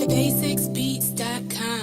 Day6Beats.com.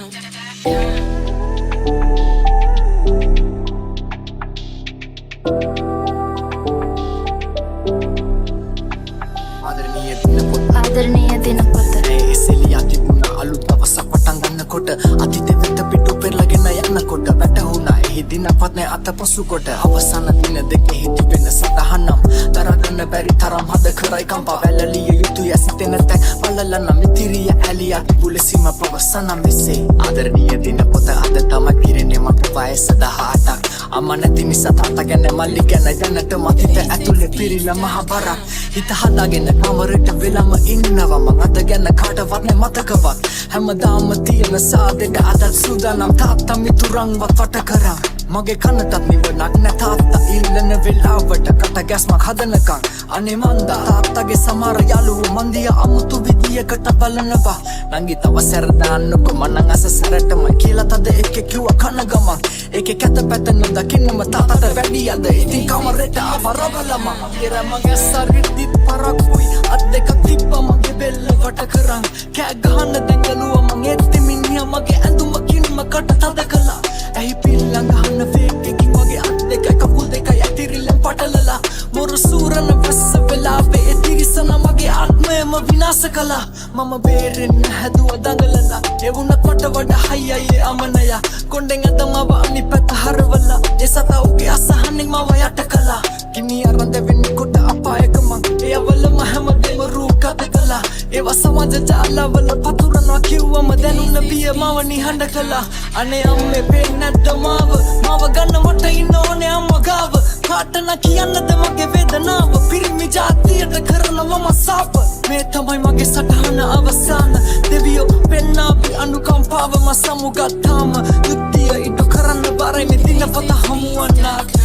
ආදරණීය දිනපොත එසෙලියා තිබුණා අලුත් දවසක් පටන් ගන්නකොට අතීතෙ වෙත පිටු පෙරලගෙන යනකොට වැටහුණා එහි දිනපත් නැ අතපසු කොට අවසාන දින දෙකේ තිබෙන සතහනම් දරගන්න බැරි තරම් හද කරයි කම්පා වැළලිය යුතුය සිතෙන තැන් බලලන මිතිරිය ඇලියා බුලසිම ප්‍රවසන මෙසේ ආදරණීය දිනපොත අද තමයි පිරෙන්නේ මට වයස 18ක් අම්මා නැති නිසා තාත්තා ගැන මල්ලි ගැන යන්නට මතිත ඇතුලේ පිරිලා මහ බරක් හිත හදාගෙන කමරට වෙලම ඉන්නවා මං අද ගැන කාටවත් නැ මතකවත් හැමදාම තියෙන සාදෙට අදත් සූදානම් තාත්තා මිතුරන්වත් වට කරා මගේ කනටත් නිවනක් නැ තාත්තා ඉල්ලන වෙලාවට කට ගැස්මක් හදනකන් අනේ මන්දා තාත්තගේ සමහර යාළුවෝ මන්දිය අමුතු විදියකට බලනවා නංගි තව සැර දාන්නකො මනං අස සැරටම කියලා තද එකේ කිව්වා කන ගමන් ඒකේ කැත පැත නොදකින්නම තාත්තට වැඩියද ඉතින් කමරට ආවරවලම ඉර මගේ සරිද්දිත් පරක්කුයි අත් දෙක තිබ්බා මගේ බෙල්ල වට කරන් කෑ ගහන්න දැඟලුවා මං එත්ති මිනිහා මගේ ඇඳුමකින්ම කට තද කළා ඇහි පිල්ලං ගහන්න ෆේක් එකකින් මගේ අත් දෙකයි කකුල් දෙකයි ඇතිරිල්ලෙන් පටලලා මොරු සූරන වෙස්ස වෙලාවේ එතිරිසන මගේ ආත්මයම විනාශ කළා මම බේරෙන්න හැදුවා දඟලලා ඒ වුණත් මට වඩා හයියයි අමනයා කොණ්ඩෙන් අතමව අනිත් පැත්ත හරවලා ඒ සතවගේ අසහනෙන් මව යට කළා කිනි අරන් දෙවෙනි කොට අපායක මං එයවලම හැමදේම රූකත කළා ඒවා සමාජ ජාලවල පතුරනවා කිව්වම දැනුන බිය මව නිහඬ කළා අනේ අම්මේ පේන්නේ නැද්ද මාව ගන්න මට ඉන්න ඕනේ අම්මා ගාව කාටන කියන්නද මගේ වේදනාව පිරිමි ජාතියට කරනවා මම සාප මේ තමයි මගේ සටහන අවසාන දෙවියෝ පෙන්නාපි අනුකම්පාව මම සමුගත්තාම යුද්ධය ඉටු කරන්න බරයි මේ දිනපත හමුවන්නාට